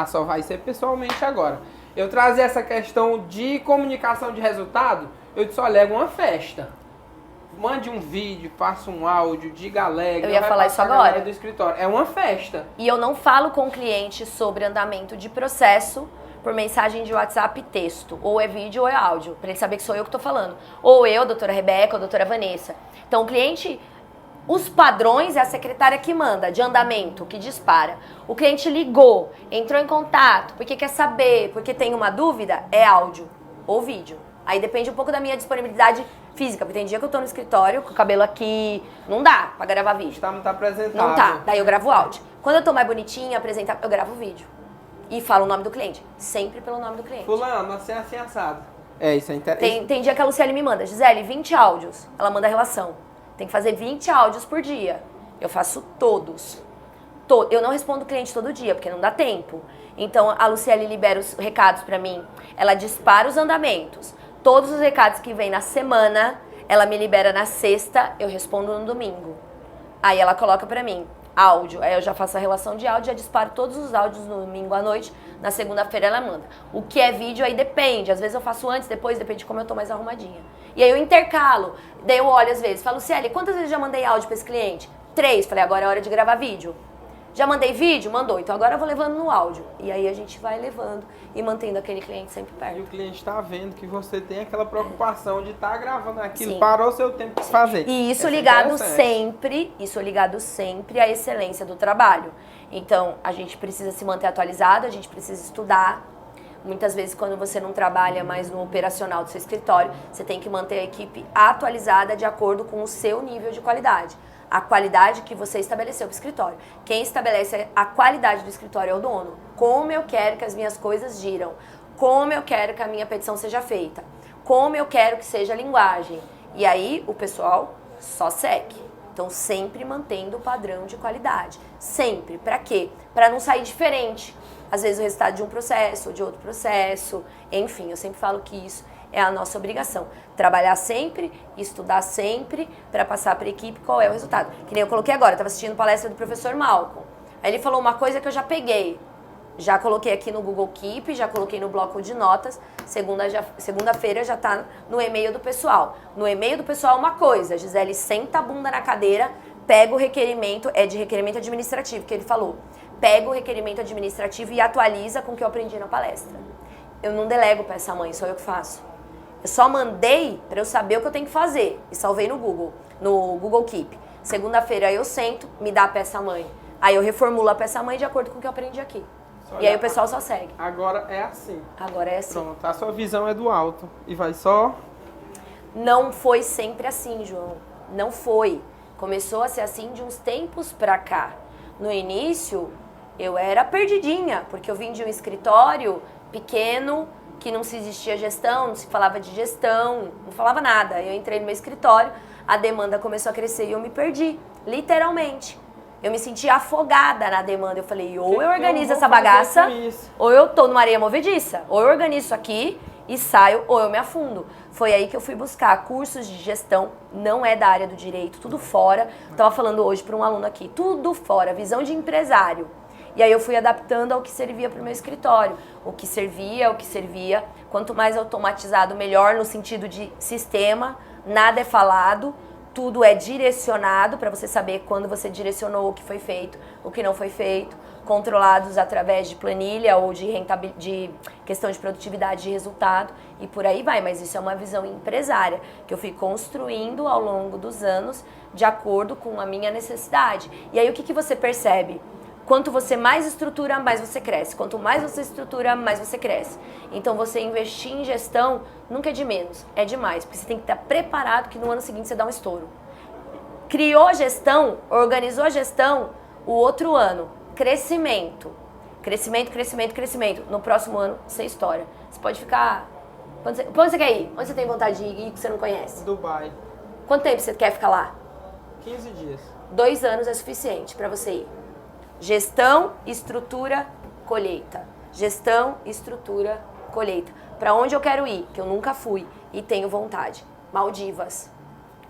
S1: só vai ser pessoalmente agora. Eu trazia essa questão de comunicação de resultado, eu disse, olha, é uma festa. Mande um vídeo, faça um áudio, diga alegre.
S2: Eu ia falar isso agora.
S1: Do escritório. É uma festa.
S2: E eu não falo com o cliente sobre andamento de processo por mensagem de WhatsApp e texto. Ou é vídeo ou é áudio, para ele saber que sou eu que tô falando. Ou eu, doutora Rebeca, ou doutora Vanessa. Então o cliente... Os padrões é a secretária que manda, de andamento, que dispara. O cliente ligou, entrou em contato, porque quer saber, porque tem uma dúvida, é áudio ou vídeo. Aí depende um pouco da minha disponibilidade física, porque tem dia que eu tô no escritório, com o cabelo aqui, não dá pra gravar vídeo.
S1: Tá muito apresentável.
S2: Não tá, daí eu gravo áudio. Quando eu tô mais bonitinha, apresentar, eu gravo vídeo. E falo o nome do cliente, sempre pelo nome do cliente.
S1: Fulano, assim, assim, assado. É, isso é interessante.
S2: Tem dia que a Luciane me manda, Gisele, 20 áudios, ela manda a relação. Tem que fazer 20 áudios por dia. Eu faço todos. Eu não respondo o cliente todo dia, porque não dá tempo. Então, a Luciele libera os recados pra mim. Ela dispara os andamentos. Todos os recados que vem na semana, ela me libera na sexta, eu respondo no domingo. Aí ela coloca pra mim áudio. Aí eu já faço a relação de áudio, já disparo todos os áudios no domingo à noite. Na segunda-feira ela manda. O que é vídeo aí depende. Às vezes eu faço antes, depois, depende de como eu tô mais arrumadinha. E aí eu intercalo. Daí eu olho às vezes. Falo, Cieli, quantas vezes já mandei áudio pra esse cliente? 3. Falei, agora é hora de gravar vídeo. Já mandei vídeo? Mandou. Então agora eu vou levando no áudio. E aí a gente vai levando e mantendo aquele cliente sempre
S1: E
S2: perto.
S1: o cliente tá vendo que você tem aquela preocupação de estar gravando aquilo.
S2: Sim.
S1: Parou o seu tempo de fazer.
S2: E isso
S1: Essa é
S2: ligado
S1: interessante.
S2: sempre à excelência do trabalho. Então, a gente precisa se manter atualizado, a gente precisa estudar. Muitas vezes, quando você não trabalha mais no operacional do seu escritório, você tem que manter a equipe atualizada de acordo com o seu nível de qualidade. A qualidade que você estabeleceu para o escritório. Quem estabelece a qualidade do escritório é o dono. Como eu quero que as minhas coisas giram. Como eu quero que a minha petição seja feita. Como eu quero que seja a linguagem. E aí, o pessoal só segue. Então, sempre mantendo o padrão de qualidade. Sempre. Para quê? Para não sair diferente. Às vezes o resultado de um processo ou de outro processo. Enfim, eu sempre falo que isso é a nossa obrigação. Trabalhar sempre, estudar sempre, para passar para a equipe qual é o resultado. Que nem eu coloquei agora, eu estava assistindo palestra do professor Malcolm. Aí ele falou uma coisa que eu já peguei. Já coloquei aqui no Google Keep, já coloquei no bloco de notas. Segunda-feira já tá no e-mail do pessoal. No e-mail do pessoal uma coisa, Gisele senta a bunda na cadeira, pega o requerimento, é de requerimento administrativo que ele falou. Pega o requerimento administrativo e atualiza com o que eu aprendi na palestra. Eu não delego para essa mãe, sou eu que faço. Eu só mandei para eu saber o que eu tenho que fazer e salvei no Google Keep. Segunda-feira eu sento, me dá a peça-mãe. Aí eu reformulo a peça-mãe de acordo com o que eu aprendi aqui. E aí o pessoal só segue.
S1: Agora é assim.
S2: Agora é assim.
S1: Pronto, a sua visão é do alto. E vai só...
S2: Não foi sempre assim, João. Não foi. Começou a ser assim de uns tempos pra cá. No início, eu era perdidinha, porque eu vim de um escritório pequeno, que não se existia gestão, não se falava de gestão, não falava nada. Eu entrei no meu escritório, a demanda começou a crescer e eu me perdi, literalmente. Eu me senti afogada na demanda. Eu falei, ou eu organizo essa bagaça, ou eu tô numa areia movediça. Ou eu organizo isso aqui e saio, ou eu me afundo. Foi aí que eu fui buscar cursos de gestão, não é da área do direito, tudo fora. Estava falando hoje para um aluno aqui, tudo fora, visão de empresário. E aí eu fui adaptando ao que servia para o meu escritório. O que servia. Quanto mais automatizado, melhor no sentido de sistema, nada é falado. Tudo é direcionado para você saber quando você direcionou o que foi feito, o que não foi feito, controlados através de planilha ou de questão de produtividade de resultado e por aí vai. Mas isso é uma visão empresária que eu fui construindo ao longo dos anos de acordo com a minha necessidade. E aí o que você percebe? Quanto você mais estrutura, mais você cresce. Quanto mais você estrutura, mais você cresce. Então você investir em gestão nunca é de menos, é demais. Porque você tem que estar preparado que no ano seguinte você dá um estouro. Criou a gestão, organizou a gestão, o outro ano, crescimento. Crescimento. No próximo ano, você estoura. Você pode ficar... Pra onde você quer ir? Onde você tem vontade de ir que você não conhece?
S1: Dubai.
S2: Quanto tempo você quer ficar lá?
S1: 15 dias.
S2: 2 anos é suficiente para você ir. Gestão, estrutura, colheita. Gestão, estrutura, colheita. Para onde eu quero ir, que eu nunca fui e tenho vontade. Maldivas.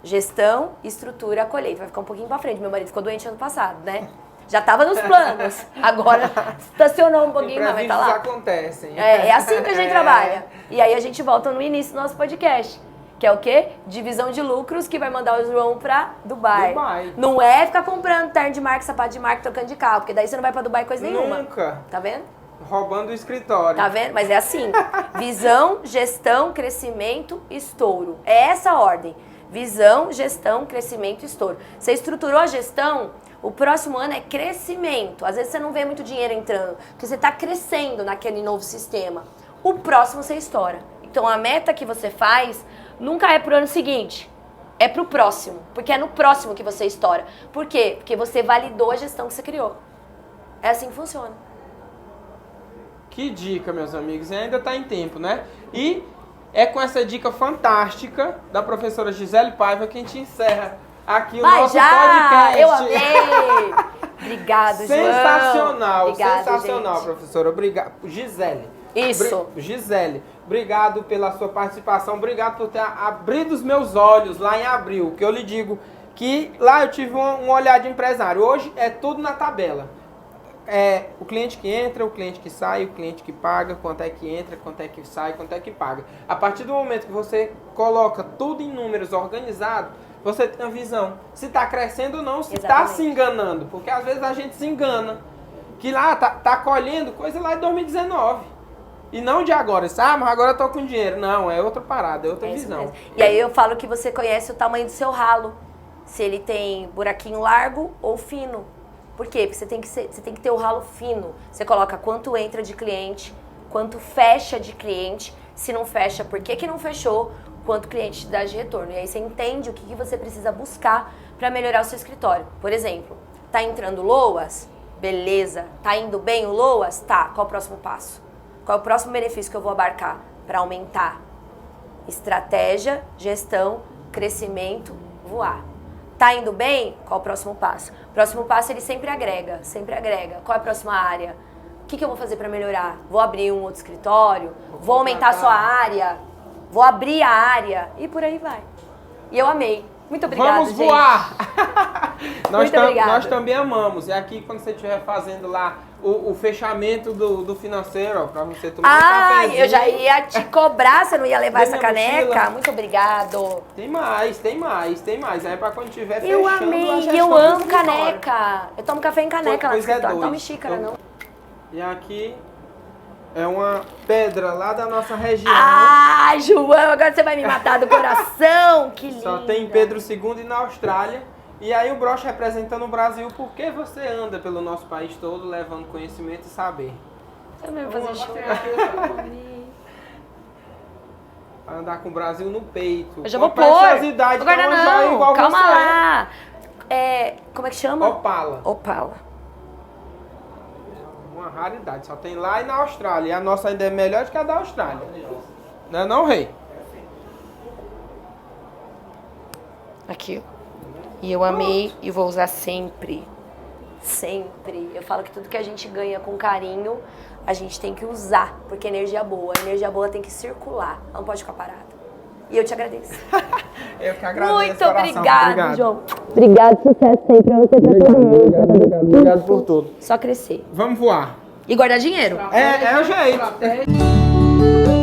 S2: Gestão, estrutura, colheita. Vai ficar um pouquinho para frente. Meu marido ficou doente ano passado, né? Já estava nos planos. Agora estacionou um pouquinho mais, mas tá lá.
S1: Acontecem.
S2: É assim que a gente trabalha. E aí a gente volta no início do nosso podcast. Que é o quê? Divisão de lucros que vai mandar o João pra Dubai. Não é ficar comprando terno de marca, sapato de marca, trocando de carro. Porque daí você não vai pra Dubai coisa nenhuma.
S1: Nunca.
S2: Tá vendo?
S1: Roubando o escritório.
S2: Tá vendo? Mas é assim. Visão, gestão, crescimento, estouro. É essa a ordem. Visão, gestão, crescimento, estouro. Você estruturou a gestão, o próximo ano é crescimento. Às vezes você não vê muito dinheiro entrando, porque você tá crescendo naquele novo sistema. O próximo você estoura. Então a meta que você faz nunca é pro ano seguinte, é pro próximo, porque é no próximo que você estoura. Por quê? Porque você validou a gestão que você criou. É assim que funciona.
S1: Que dica, meus amigos, e ainda tá em tempo, né? E é com essa dica fantástica da professora Gisele Paiva que a gente encerra aqui o nosso podcast.
S2: Eu amei! Obrigado, João.
S1: Sensacional,
S2: Obrigado,
S1: sensacional,
S2: gente.
S1: professora. Obrigado. Gisele.
S2: Isso.
S1: Gisele, obrigado pela sua participação, obrigado por ter abrido os meus olhos lá em abril, que eu lhe digo que lá eu tive um olhar de empresário. Hoje é tudo na tabela. É o cliente que entra, o cliente que sai, o cliente que paga, quanto é que entra, quanto é que sai, quanto é que paga. A partir do momento que você coloca tudo em números organizados, você tem a visão se está crescendo ou não, se está se enganando, porque às vezes a gente se engana, que lá tá colhendo coisa lá de 2019. E não de agora, mas agora eu tô com dinheiro. Não, é outra parada, é outra visão.
S2: E aí eu falo que você conhece o tamanho do seu ralo. Se ele tem buraquinho largo ou fino. Por quê? Porque você tem que ter o ralo fino. Você coloca quanto entra de cliente, quanto fecha de cliente. Se não fecha, por que não fechou? Quanto cliente te dá de retorno. E aí você entende o que você precisa buscar para melhorar o seu escritório. Por exemplo, tá entrando LOAS? Beleza. Tá indo bem o LOAS? Tá. Qual o próximo passo? Qual é o próximo benefício que eu vou abarcar para aumentar? Estratégia, gestão, crescimento, voar. Tá indo bem? Qual é o próximo passo? O próximo passo ele sempre agrega, sempre agrega. Qual é a próxima área? O que eu vou fazer para melhorar? Vou abrir um outro escritório? Vou aumentar a sua área? Vou abrir a área? E por aí vai. E eu amei. Muito obrigada,
S1: Vamos voar! Nós
S2: Muito
S1: também amamos. E aqui, quando você estiver fazendo lá o fechamento do financeiro, ó, pra você tomar um cafezinho.
S2: Eu já ia te cobrar, você não ia levar essa caneca? Mochila. Muito obrigado.
S1: Tem mais. É pra quando tiver fechando
S2: eu amei, eu amo caneca. Eu tomo café em caneca lá no escritório, não tome xícara, não.
S1: E aqui é uma pedra lá da nossa região.
S2: João, agora você vai me matar do coração. Que lindo.
S1: Só tem em Pedro II e na Austrália. E aí o broche representando o Brasil, por que você anda pelo nosso país todo levando conhecimento e saber?
S2: Também vou fazer show.
S1: Vai andar com o Brasil no peito.
S2: Eu já
S1: com
S2: vou
S1: a
S2: pôr.
S1: preciosidade que é uma joia igual
S2: Calma
S1: você.
S2: lá. Como é que chama?
S1: Opala.
S2: Opala.
S1: Uma raridade, só tem lá e na Austrália. E a nossa ainda é melhor do que a da Austrália. Não é não, rei?
S2: Aqui, ó. E eu amei e vou usar sempre. Sempre. Eu falo que tudo que a gente ganha com carinho, a gente tem que usar. Porque energia boa. A energia boa tem que circular. Ela não pode ficar parada. E eu te agradeço.
S1: Eu que agradeço.
S2: Muito
S1: coração.
S2: obrigado, João. Obrigado, sucesso sempre pra você, pra todo mundo.
S1: Obrigado por tudo.
S2: Só crescer.
S1: Vamos voar.
S2: E guardar dinheiro.
S1: É o jeito.